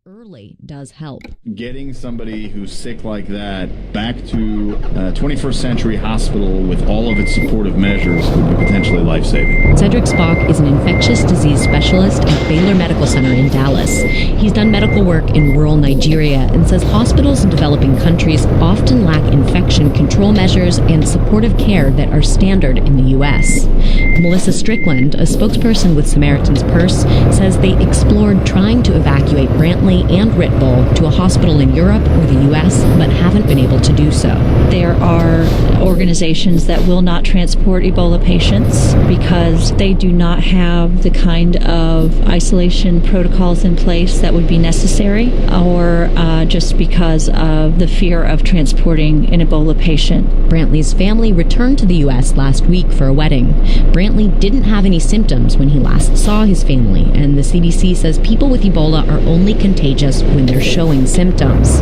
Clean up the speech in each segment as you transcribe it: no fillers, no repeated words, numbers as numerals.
early does help. Getting somebody who's sick like that back to a 21st century hospital with all of its supportive measures would be potentially life-saving. Cedric Spock is an infectious disease specialist at Baylor Medical Center in Dallas. He's done medical work in rural Nigeria and says hospitals in developing countries often lack infection control measures and supportive care that are standard in the U.S. Melissa Strickland, a spokesperson with Samaritan's Purse, says they explored trying to evacuate Brantley and Ritbol to a hospital in Europe or the U.S., but haven't been able to do so. There are organizations that will not transport Ebola patients because they do not have the kind of isolation protocols in place that would be necessary, or just because of the fear of transporting an Ebola patient. Brantley's family returned to the U.S. last week for a wedding. Brantley didn't have any symptoms when he last saw his family, and the CDC says people with Ebola are only contagious when they're showing symptoms.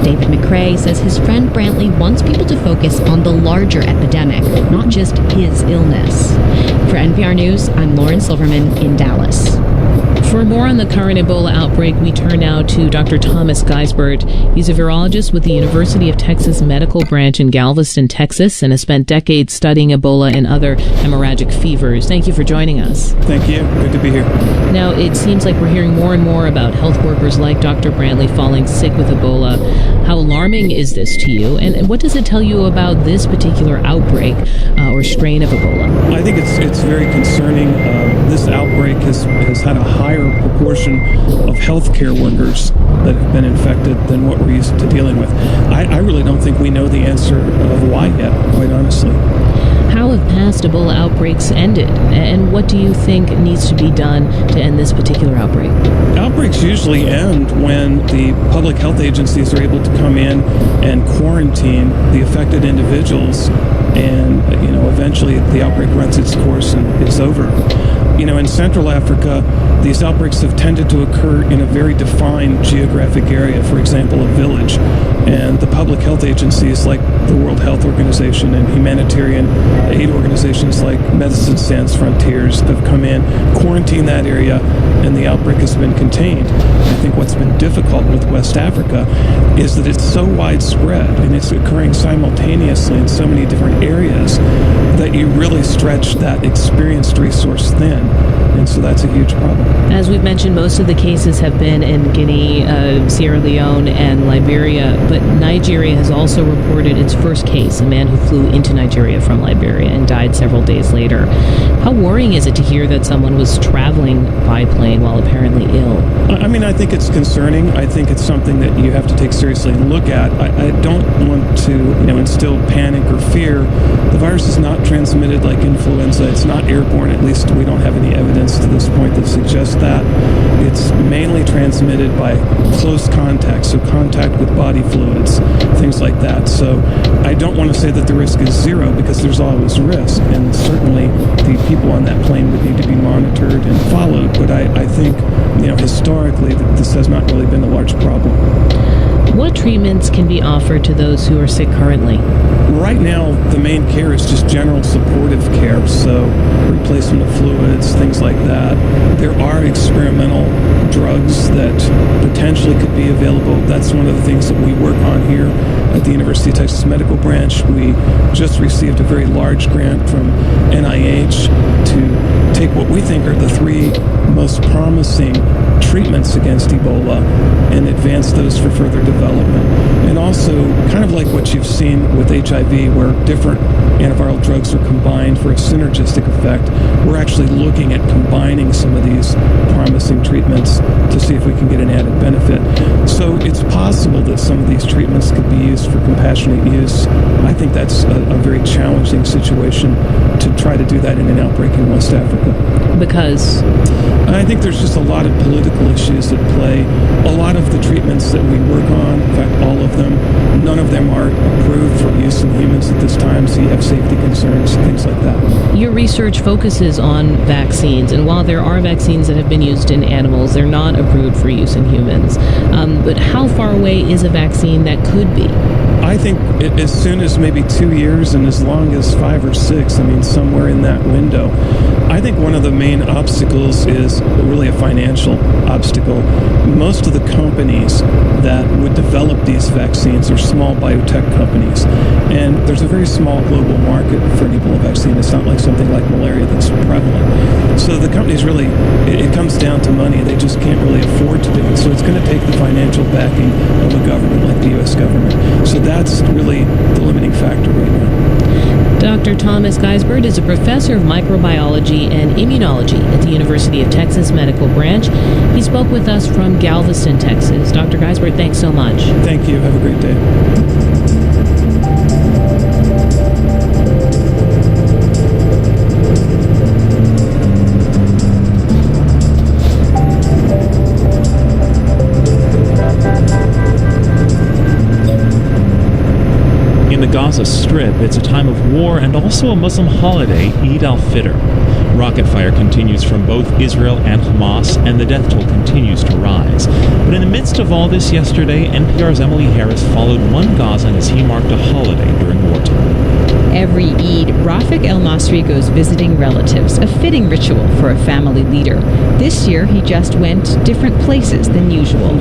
David McCrae says his friend Brantley wants people to focus on the larger epidemic, not just his illness. For NPR News, I'm Lauren Silverman in Dallas. For more on the current Ebola outbreak, we turn now to Dr. Thomas Geisbert. He's a virologist with the University of Texas Medical Branch in Galveston, Texas, and has spent decades studying Ebola and other hemorrhagic fevers. Thank you for joining us. Thank you. Good to be here. Now, it seems like we're hearing more and more about health workers like Dr. Brantley falling sick with Ebola. How alarming is this to you? And what does it tell you about this particular outbreak or strain of Ebola? I think it's very concerning. This outbreak has had a higher proportion of healthcare workers that have been infected than what we're used to dealing with. I really don't think we know the answer of why yet, quite honestly. How have past Ebola outbreaks ended? And what do you think needs to be done to end this particular outbreak? Outbreaks usually end when the public health agencies are able to come in and quarantine the affected individuals, and eventually the outbreak runs its course and is over. In Central Africa, these outbreaks have tended to occur in a very defined geographic area, for example, a village. And the public health agencies like the World Health Organization and humanitarian aid organizations like Medicines Sans Frontiers have come in, quarantined that area, and the outbreak has been contained. I think what's been difficult with West Africa is that it's so widespread and it's occurring simultaneously in so many different areas that you really stretch that experienced resource thin. And so that's a huge problem. As we've mentioned, most of the cases have been in Guinea, Sierra Leone, and Liberia, but Nigeria has also reported its first case, a man who flew into Nigeria from Liberia and died several days later. How worrying is it to hear that someone was traveling by plane while apparently ill? I think it's concerning. I think it's something that you have to take seriously and look at. I don't want to, instill panic or fear. The virus is not transmitted like influenza. It's not airborne. At least we don't have any evidence to this point that suggests that. It's mainly transmitted by close contact, so contact with body fluids, things like that. So I don't want to say that the risk is zero, because there's always risk, and certainly the people on that plane would need to be monitored and followed. But I think, historically, this has not really been a large problem. What treatments can be offered to those who are sick currently? Right now, the main care is just general supportive care, so replacement of fluids, things like that. There are experimental drugs that potentially could be available. That's one of the things that we work on here at the University of Texas Medical Branch. We just received a very large grant from NIH to take what we think are the three most promising treatments against Ebola and advance those for further development. And also, kind of like what you've seen with HIV, where different antiviral drugs are combined for a synergistic effect, we're actually looking at combining some of these promising treatments to see if we can get an added benefit. So it's possible that some of these treatments could be used for compassionate use. I think that's a very challenging situation to try to do that in an outbreak in West Africa. Because? I think there's just a lot of political issues at play. A lot of the treatments that we work on, in fact, all of them, none of them are approved for use in humans at this time, so you have safety concerns, things like that. Your research focuses on vaccines, and while there are vaccines that have been used in animals, they're not approved for use in humans. But how far away is a vaccine that could be? I think as soon as maybe 2 years and as long as 5 or 6, somewhere in that window. I think one of the main obstacles is really a financial obstacle. Most of the companies that would develop these vaccines are small biotech companies, and there's a very small global market for an Ebola vaccine. It's not like something like malaria that's prevalent. So the companies really, it comes down to money. They just can't really afford to do it. So it's going to take the financial backing of a government like the U.S. government. So that's really the limiting factor right now. Dr. Thomas Geisbert is a professor of microbiology and immunology at the University of Texas Medical Branch. He spoke with us from Galveston, Texas. Dr. Geisbert, thanks so much. Thank you. Have a great day. In the Gaza Strip, it's a time of war and also a Muslim holiday, Eid al-Fitr. Rocket fire continues from both Israel and Hamas, and the death toll continues to rise. But in the midst of all this yesterday, NPR's Emily Harris followed one Gazan as he marked a holiday during wartime. Every Eid, Rafik El-Masri goes visiting relatives, a fitting ritual for a family leader. This year, he just went different places than usual.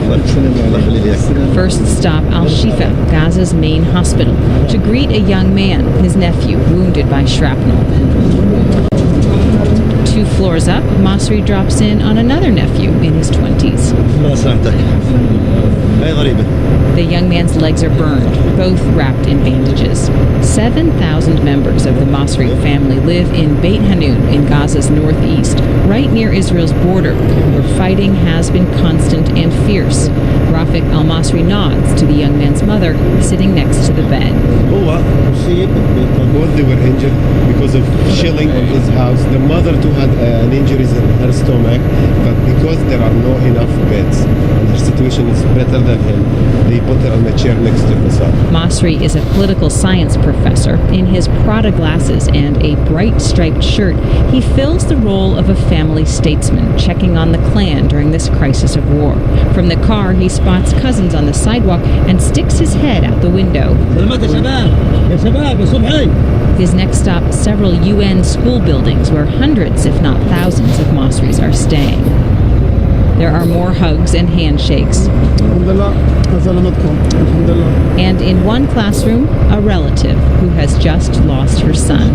First stop Al-Shifa, Gaza's main hospital, to greet a young man, his nephew, wounded by shrapnel. 2 floors up, Masri drops in on another nephew in his 20s. The young man's legs are burned, both wrapped in bandages. 7,000 members of the Masri family live in Beit Hanun in Gaza's northeast, right near Israel's border, where fighting has been constant and fierce. Rafik El-Masri nods to the young man's mother, sitting next to the bed. Both they were injured because of shelling of his house. The mother too had an injuries in her stomach, but because there are not enough beds and her situation is better than him, they put her on the chair next to himself. Masri is a political science professor. In his Prada glasses and a bright striped shirt, he fills the role of a family statesman, checking on the clan during this crisis of war. From the car, he spots cousins on the sidewalk and sticks his head out the window. His next stop, several UN school buildings where hundreds, if not thousands, of Masris are staying. There are more hugs and handshakes. And in one classroom, a relative who has just lost her son.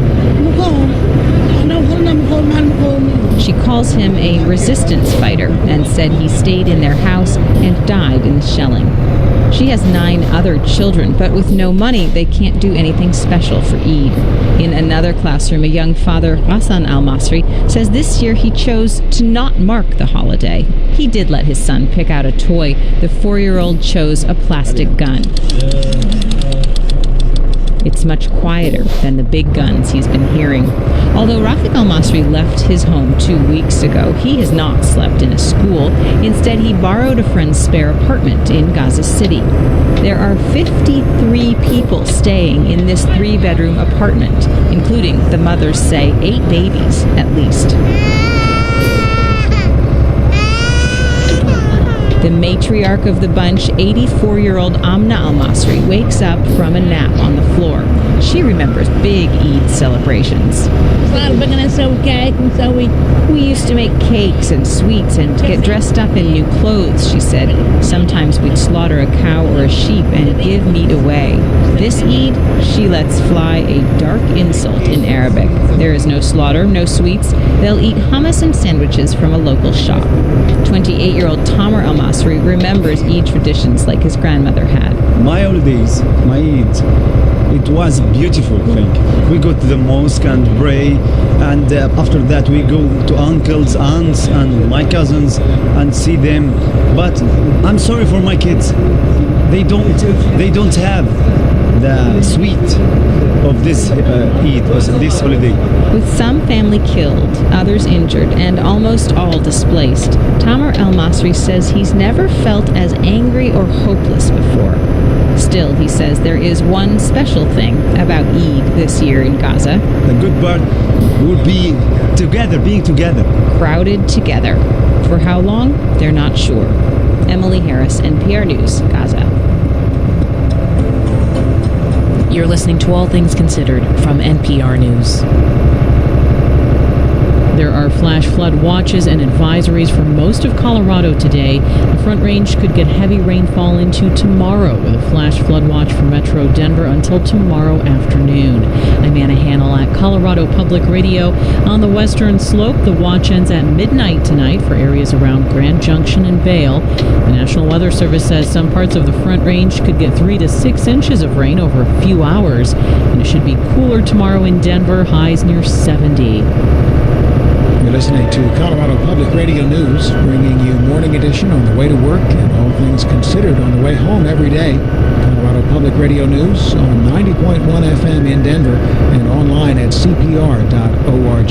She calls him a resistance fighter and said he stayed in their house and died in the shelling. She has 9 other children, but with no money, they can't do anything special for Eid. In another classroom, a young father, Hassan Al-Masri, says this year he chose to not mark the holiday. He did let his son pick out a toy. The 4-year-old chose a plastic gun. It's much quieter than the big guns he's been hearing. Although Rafik El-Masri left his home 2 weeks ago, he has not slept in a school. Instead, he borrowed a friend's spare apartment in Gaza City. There are 53 people staying in this 3-bedroom apartment, including, the mothers say, 8 babies at least. The matriarch of the bunch, 84-year-old Amna Al-Masri, wakes up from a nap on the floor. She remembers big Eid celebrations. We used to make cakes and sweets and get dressed up in new clothes, she said. Sometimes we'd slaughter a cow or a sheep and give meat away. This Eid, she lets fly a dark insult in Arabic. There is no slaughter, no sweets. They'll eat hummus and sandwiches from a local shop. 28-year-old Tamer Al-Masri remembers Eid traditions like his grandmother had. My holidays, my Eid, it was a beautiful thing. We go to the mosque and pray, and after that we go to uncles, aunts, and my cousins and see them. But I'm sorry for my kids. They don't have the sweet of this Eid, or this holiday. With some family killed, others injured, and almost all displaced, Tamer El-Masri says he's never felt as angry or hopeless before. Still, he says there is one special thing about Eid this year in Gaza. The good part will be together, being together. Crowded together. For how long? They're not sure. Emily Harris, NPR News, Gaza. You're listening to All Things Considered from NPR News. There are flash flood watches and advisories for most of Colorado today. The Front Range could get heavy rainfall into tomorrow with a flash flood watch for Metro Denver until tomorrow afternoon. I'm Anna Hannell at Colorado Public Radio. On the western slope, the watch ends at midnight tonight for areas around Grand Junction and Vail. The National Weather Service says some parts of the Front Range could get 3 to 6 inches of rain over a few hours. And it should be cooler tomorrow in Denver, highs near 70. You're listening to Colorado Public Radio News, bringing you Morning Edition on the way to work and all things considered on the way home every day. Colorado Public Radio News on 90.1 FM in Denver and online at cpr.org.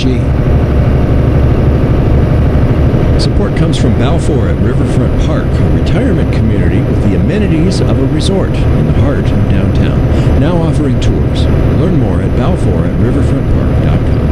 Support comes from Balfour at Riverfront Park, a retirement community with the amenities of a resort in the heart of downtown. Now offering tours. Learn more at Balfour at riverfrontpark.com.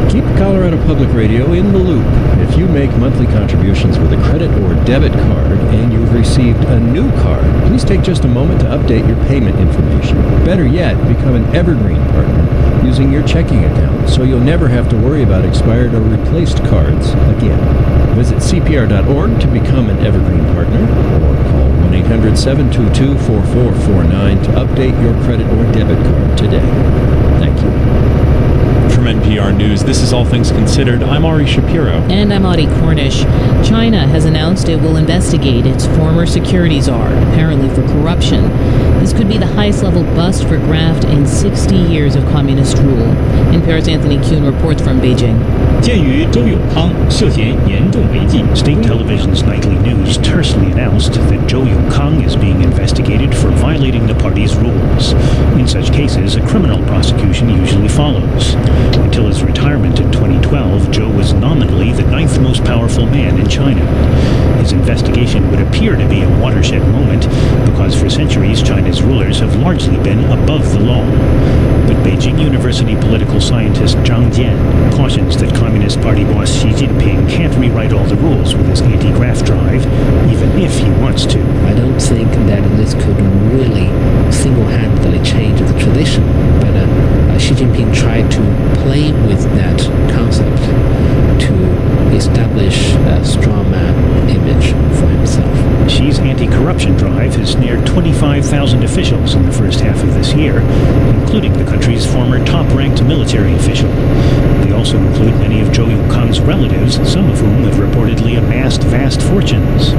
Keep Colorado Public Radio in the loop. If you make monthly contributions with a credit or debit card and you've received a new card, please take just a moment to update your payment information. Better yet, become an Evergreen partner using your checking account so you'll never have to worry about expired or replaced cards again. Visit cpr.org to become an Evergreen partner or call 1-800-722-4449 to update your credit or debit card today. Thank you. From NPR News, this is All Things Considered. I'm Ari Shapiro. And I'm Audie Cornish. China has announced it will investigate its former security czar, apparently for corruption. This could be the highest level bust for graft in 60 years of communist rule. NPR's Anthony Kuhn reports from Beijing. 鉴于周永康涉嫌严重违纪, State Television's Nightly News tersely announced that Zhou Yongkang is being investigated for violating the party's rules. In such cases, a criminal prosecution usually follows. Until his retirement in 2012, Zhou was nominally the 9th most powerful man in China. His investigation would appear to be a watershed moment because for centuries China's rulers have largely been above the law. But Beijing University political scientist Zhang Jian cautions that Communist Party boss Xi Jinping can't rewrite all the rules with his anti-graft drive, even if he wants to. I don't think that this could really single-handedly change the tradition, but Xi Jinping tried to play with that concept to establish a strawman image for himself. Xi's anti-corruption drive has snared 25,000 officials in the first half of this year, including the country's former top-ranked military official. They also include many of Zhou Yongkang's relatives, some of whom have reportedly amassed vast fortunes.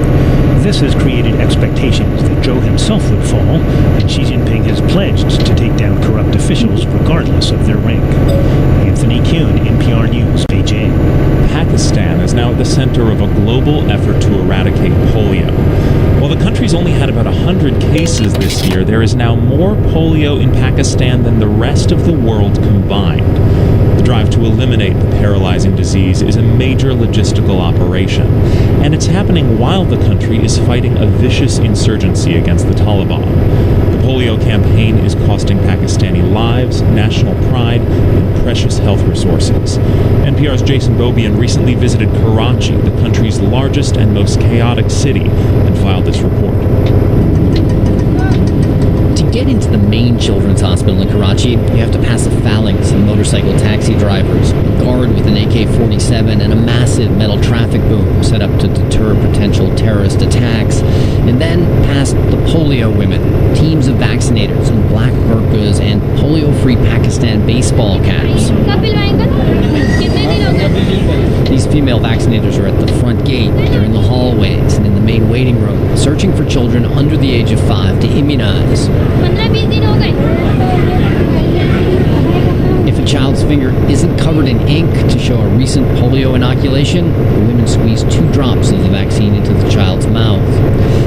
This has created expectations that Zhou himself would fall, and Xi Jinping has pledged to take down corrupt officials regardless of their rank. Anthony Kuhn, NPR News, Beijing. Pakistan is now at the center of a global effort to eradicate polio. While the country's only had about 100 cases this year, there is now more polio in Pakistan than the rest of the world combined. The drive to eliminate the paralyzing disease is a major logistical operation, and it's happening while the country is fighting a vicious insurgency against the Taliban. The polio campaign is costing Pakistani lives, national pride, and precious health resources. NPR's Jason Beaubien recently visited Karachi, the country's largest and most chaotic city, and filed this report. To get into the main children's hospital in Karachi, you have to pass a phalanx of motorcycle taxi drivers, a guard with an AK-47, and a massive metal traffic boom set up to deter potential terrorist attacks. And then past the polio women, teams of vaccinators in black burqas and polio-free Pakistan baseball caps. These female vaccinators are at the front gate, they're in the hallways, and in the main waiting room, searching for children under the age of 5 to immunize. If a child's finger isn't covered in ink to show a recent polio inoculation, the women squeeze 2 drops of the vaccine into the child's mouth.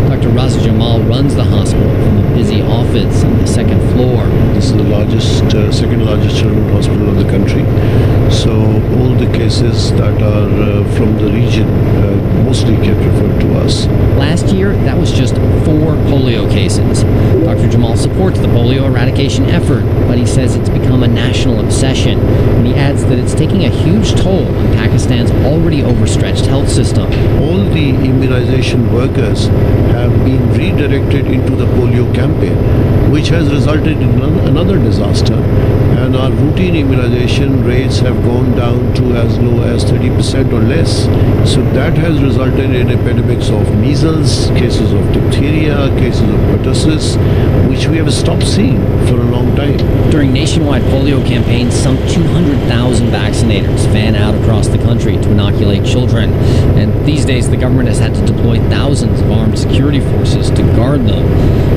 Dr. Raza Jamal runs the hospital from a busy office on the 2nd floor. This is the largest, second largest children's hospital of the country. So all the cases that are from the region mostly get referred to us. Last year, that was just 4 polio cases. Dr. Jamal supports the polio eradication effort, but he says it's become a national obsession. And he adds that it's taking a huge toll on Pakistan's already overstretched health system. All the immunization workers have been redirected into the polio campaign, which has resulted in another disaster, and our routine immunization rates have gone down to as low as 30% or less. So that has resulted in epidemics of measles, cases of diphtheria, cases of pertussis, which we have stopped seeing for a long time. During nationwide polio campaigns, some 200,000 vaccinators fan out across the country to inoculate children. And these days, the government has had to deploy thousands of armed security forces to guard them.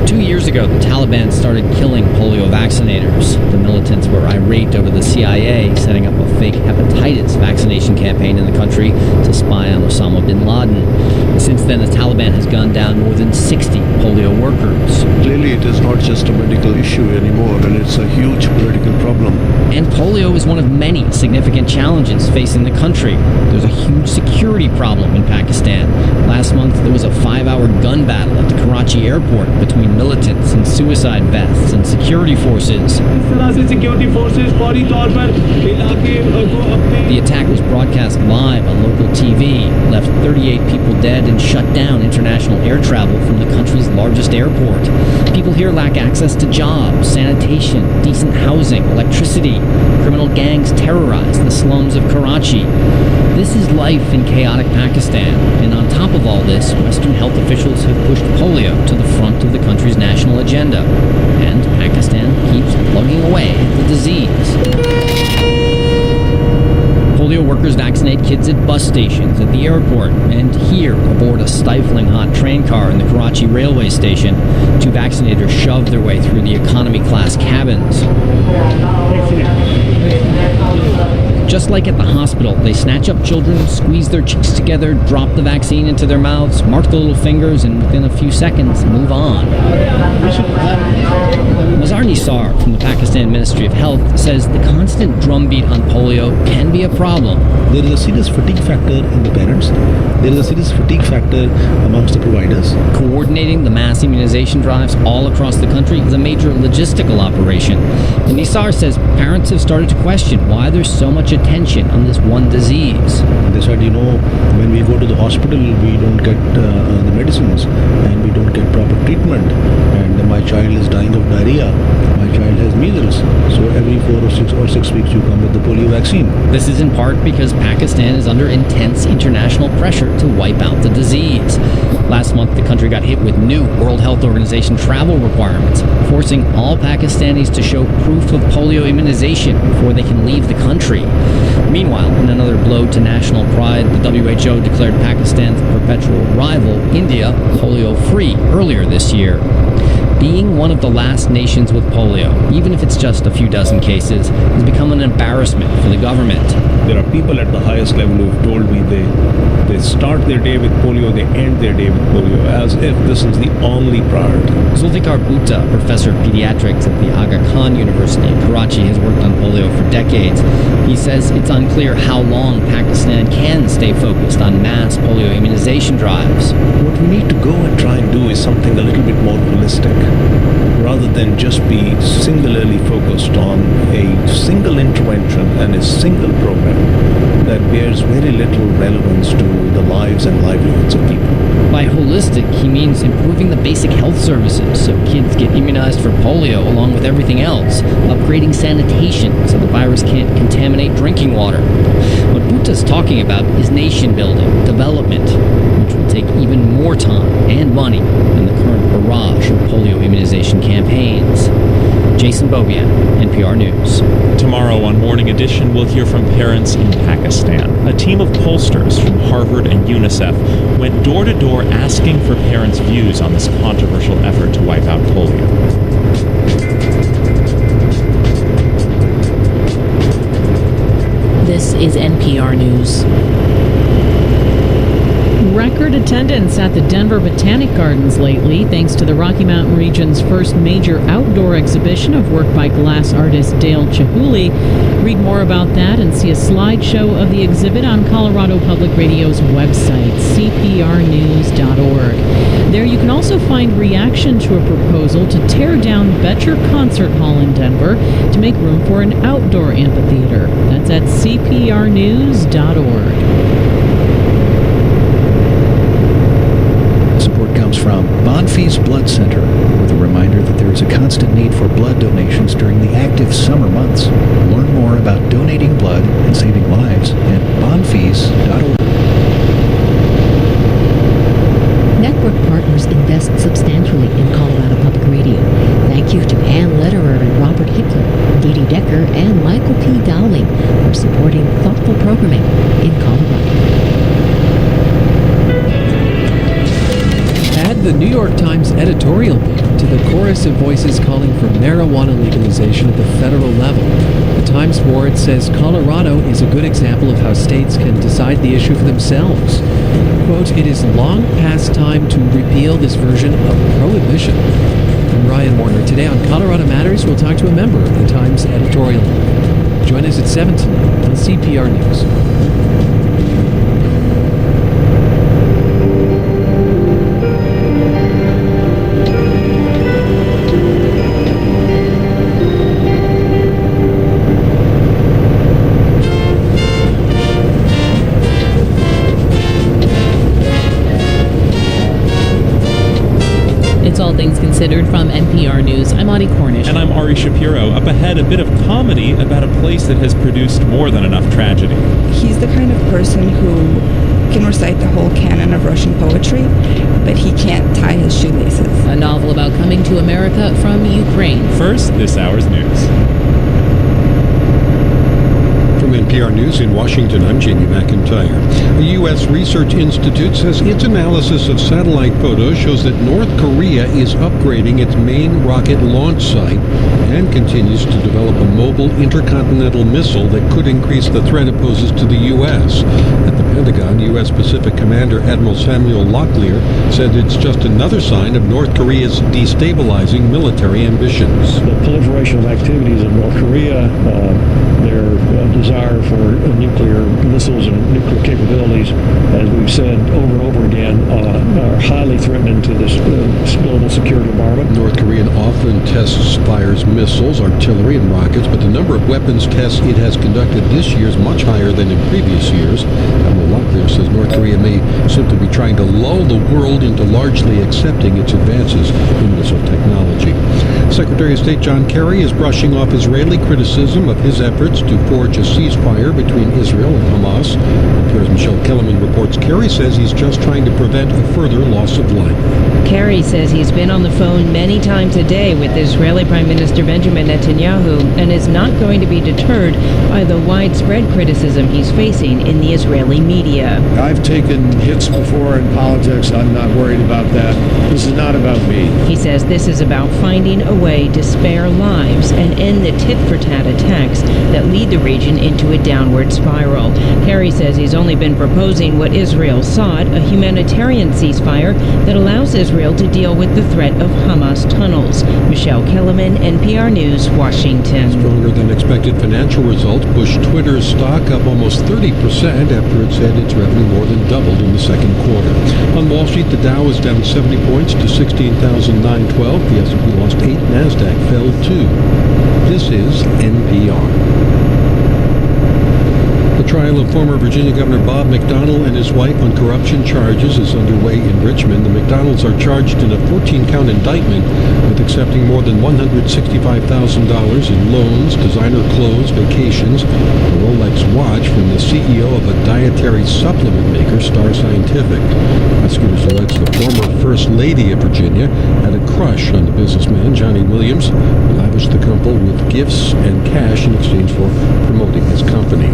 2 years ago, the Taliban started killing polio vaccinators. The militants were irate over the CIA setting up a fake hepatitis vaccination campaign in the country to spy on Osama bin Laden. Since then, the Taliban has gunned down more than 60 polio workers. Clearly, it is not just a medical issue anymore, and it's a huge political problem. And polio is one of many significant challenges facing the country. There's a huge security problem in Pakistan. Last month, there was a 5-hour gun battle at the Karachi airport between militants and suicide vests and security forces. The attack was broadcast live on local TV, left 38 people dead, and shut down international air travel from the country's largest airport. People here lack access to jobs, sanitation, decent housing, electricity. Criminal gangs terrorize the slums of Karachi. This is life in chaotic Pakistan, and on top of all this, Western health officials have pushed polio to the front of the country's national agenda. And Pakistan keeps plugging away at the disease. Polio workers vaccinate kids at bus stations, at the airport, and here aboard a stifling hot train car in the Karachi railway station. 2 vaccinators shove their way through the economy class cabins. Just like at the hospital, they snatch up children, squeeze their cheeks together, drop the vaccine into their mouths, mark the little fingers, and within a few seconds, move on. Mazar Nisar from the Pakistan Ministry of Health says the constant drumbeat on polio can be a problem. There is a serious fatigue factor in the parents. There is a serious fatigue factor amongst the providers. Coordinating the mass immunization drives all across the country is a major logistical operation. And Nisar says parents have started to question why there's so much attention on this one disease. They said, when we go to the hospital, we don't get the medicines and we don't get proper treatment. And my child is dying of diarrhea. My child has measles. So every 4 or 6 weeks you come with the polio vaccine. This is in part because Pakistan is under intense international pressure to wipe out the disease. Last month, the country got hit with new World Health Organization travel requirements, forcing all Pakistanis to show proof of polio immunization before they can leave the country. Meanwhile, in another blow to national pride, the WHO declared Pakistan's perpetual rival, India, polio-free earlier this year. Being one of the last nations with polio, even if it's just a few dozen cases, has become an embarrassment for the government. There are people at the highest level who have told me they start their day with polio, they end their day with polio, as if this is the only priority. Zulfikar Bhutta, professor of pediatrics at the Aga Khan University in Karachi, has worked on polio for decades. He says it's unclear how long Pakistan can stay focused on mass polio immunization drives. What we need to go and try and do is something a little bit more holistic, rather than just be singularly focused on a single intervention and a single program that bears very little relevance to the lives and livelihoods of people. By holistic, he means improving the basic health services so kids get immunized for polio along with everything else, upgrading sanitation so the virus can't contaminate drinking water. What Bhutta's talking about is nation building, development, which will take even more time and money than the current barrage of polio immunization campaigns. Jason Bobian, NPR News. Tomorrow on Morning Edition, we'll hear from parents in Pakistan. A team of pollsters from Harvard and UNICEF went door to door asking for parents' views on this controversial effort to wipe out polio. This is NPR News. Record attendance at the Denver Botanic Gardens lately, thanks to the Rocky Mountain region's first major outdoor exhibition of work by glass artist Dale Chihuly. Read more about that and see a slideshow of the exhibit on Colorado Public Radio's website, cprnews.org. There you can also find reaction to a proposal to tear down Betcher Concert Hall in Denver to make room for an outdoor amphitheater. That's at cprnews.org. Support comes from Bonfils Blood Center, with a reminder that there is a constant need for blood donations during the active summer months. Learn about donating blood and saving lives at bondfees.org. Network Partners invest substantially in Colorado Public Radio. Thank you to Ann Lederer and Robert Hickler, Dee Dee Decker, and Michael P. Dowling for supporting thoughtful programming in Colorado. Add the New York Times editorial book to the chorus of voices calling for marijuana legalization at the federal level. The Times board says Colorado is a good example of how states can decide the issue for themselves. Quote, "It is long past time to repeal this version of prohibition." I'm Ryan Warner. Today on Colorado Matters, we'll talk to a member of the Times editorial board. Join us at 7 tonight on CPR News. All Things Considered from NPR News. I'm Audie Cornish. And I'm Ari Shapiro. Up ahead, a bit of comedy about a place that has produced more than enough tragedy. He's the kind of person who can recite the whole canon of Russian poetry, but he can't tie his shoelaces. A novel about coming to America from Ukraine. First, this hour's news. From NPR News in Washington, I'm Jamie McIntyre. A U.S. research institute says its analysis of satellite photos shows that North Korea is upgrading its main rocket launch site and continues to develop a mobile intercontinental missile that could increase the threat it poses to the U.S. At the Pentagon, U.S. Pacific Commander Admiral Samuel Locklear said it's just another sign of North Korea's destabilizing military ambitions. The proliferation of activities in North Korea, their desire for nuclear missiles and nuclear capabilities, as we've said over and over again, are highly threatening to this global security environment. North Korea often tests, fires missiles, artillery, and rockets, but the number of weapons tests it has conducted this year is much higher than in previous years. Admiral Locklear says North Korea may simply be trying to lull the world into largely accepting its advances in missile technology. Secretary of State John Kerry is brushing off Israeli criticism of his efforts to forge a ceasefire between Israel and Hamas. NPR's Michelle Kellerman reports Kerry says he's just trying to prevent a further loss of life. Kerry says he's been on the phone many times a day with Israeli Prime Minister Benjamin Netanyahu and is not going to be deterred by the widespread criticism he's facing in the Israeli media. I've taken hits before in politics. I'm not worried about that. This is not about me. He says this is about finding a way to spare lives and end the tit-for-tat attacks that lead the region into a downward spiral. Kerry says he's only been proposing what Israel sought, a humanitarian ceasefire that allows Israel to deal with the threat of Hamas tunnels. Michelle Kellerman, NPR News, Washington. Stronger than expected financial results pushed Twitter's stock up almost 30% after it said its revenue more than doubled in the second quarter. On Wall Street, the Dow was down 70 points to 16,912. The S&P lost 8. NASDAQ fell 2. This is NPR. The trial of former Virginia Governor Bob McDonnell and his wife on corruption charges is underway in Richmond. The McDonnells are charged in a 14-count indictment with accepting more than $165,000 in loans, designer clothes, vacations, a Rolex watch from the CEO of a dietary supplement maker, Star Scientific. Prosecutors allege the former First Lady of Virginia had a crush on the businessman, Johnny Williams, who lavished the couple with gifts and cash in exchange for promoting his company.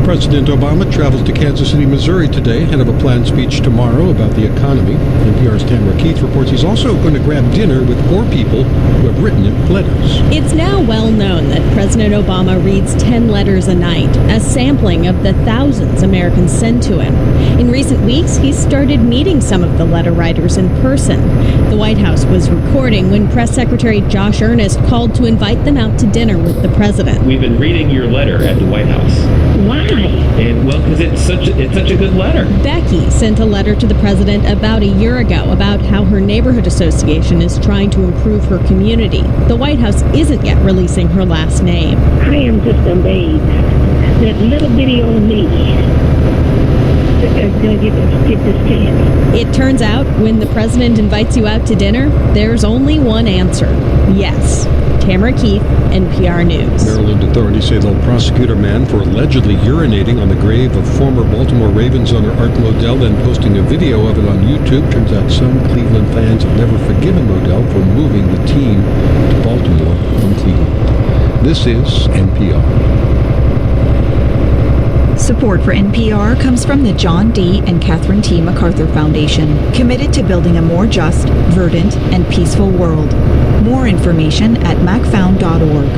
President Obama travels to Kansas City, Missouri today ahead of a planned speech tomorrow about the economy. NPR's Tamara Keith reports he's also going to grab dinner with 4 people who have written him letters. It's now well known that President Obama reads 10 letters a night, a sampling of the thousands Americans send to him. In recent weeks, he's started meeting some of the letter writers in person. The White House was recording when Press Secretary Josh Earnest called to invite them out to dinner with the president. We've been reading your letter at the White House. Why? And well, because it's such a good letter. Becky sent a letter to the president about a year ago about how her neighborhood association is trying to improve her community. The White House isn't yet releasing her last name. I am just amazed that little bitty old me is going to get this chance. It turns out when the president invites you out to dinner, there's only one answer. Yes. Tamara Keith, NPR News. Maryland authorities say they'll prosecute a man for allegedly urinating on the grave of former Baltimore Ravens owner Art Modell and posting a video of it on YouTube. Turns out some Cleveland fans have never forgiven Modell for moving the team to Baltimore from Cleveland. This is NPR. Support for NPR comes from the John D. and Catherine T. MacArthur Foundation, committed to building a more just, verdant, and peaceful world. More information at macfound.org.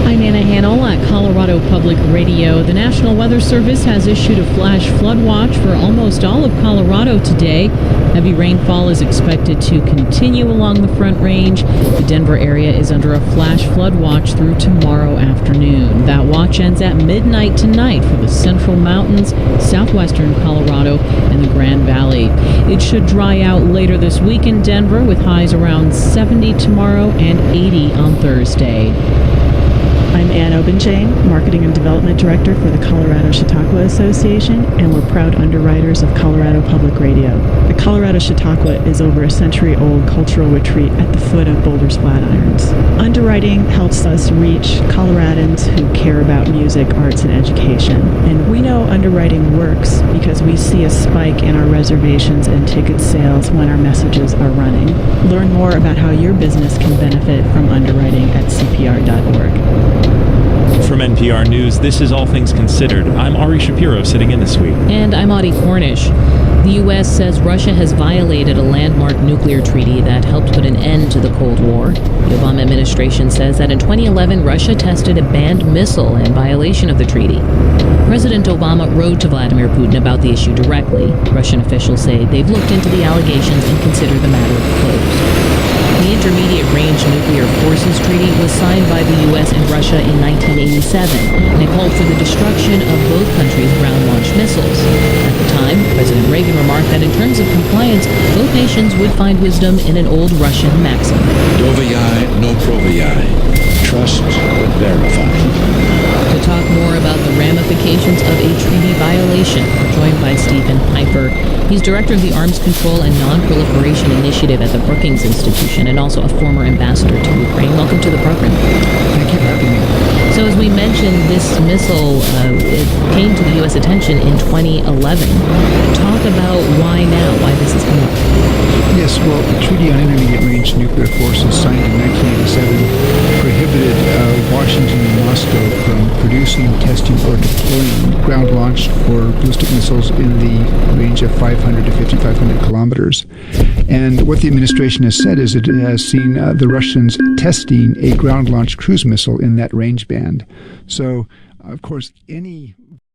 I'm Anna Hanola at Colorado Public Radio. The National Weather Service has issued a flash flood watch for almost all of Colorado today. Heavy rainfall is expected to continue along the Front Range. The Denver area is under a flash flood watch through tomorrow afternoon. That watch ends at midnight tonight for the Central Mountains, southwestern Colorado, and the Grand Valley. It should dry out later this week in Denver with highs around 70 tomorrow and 80 on Thursday. I'm Ann Obenchain, Marketing and Development Director for the Colorado Chautauqua Association, and we're proud underwriters of Colorado Public Radio. The Colorado Chautauqua is over a century-old cultural retreat at the foot of Boulder's Flatirons. Underwriting helps us reach Coloradans who care about music, arts, and education. And we know underwriting works because we see a spike in our reservations and ticket sales when our messages are running. Learn more about how your business can benefit from underwriting at cpr.org. From NPR News, this is All Things Considered. I'm Ari Shapiro, sitting in this week. And I'm Audie Cornish. The U.S. says Russia has violated a landmark nuclear treaty that helped put an end to the Cold War. The Obama administration says that in 2011, Russia tested a banned missile in violation of the treaty. President Obama wrote to Vladimir Putin about the issue directly. Russian officials say they've looked into the allegations and consider the matter closed. The Intermediate Range Nuclear Forces Treaty was signed by the U.S. and Russia in 1987, and it called for the destruction of both countries' ground-launched missiles. At the time, President Reagan remarked that in terms of compliance, both nations would find wisdom in an old Russian maxim. Dovayai no provayai. Trust but verify. To talk more about the ramifications of a treaty violation, we're joined by Stephen Piper. He's director of the Arms Control and Non-Proliferation Initiative at the Brookings Institution and also a former ambassador to Ukraine. Welcome to the program. Thank you for having me. So as we mentioned, this missile it came to the U.S. attention in 2011. Talk about why now, why this has come up. Yes, well, the Treaty on Intermediate Range Nuclear Forces signed in 1987 prohibited Washington and Moscow from producing, testing, or deploying ground-launched or ballistic missiles in the range of 500 to 5,500 kilometers. And what the administration has said is it has seen the Russians testing a ground-launched cruise missile in that range band. So, of course, any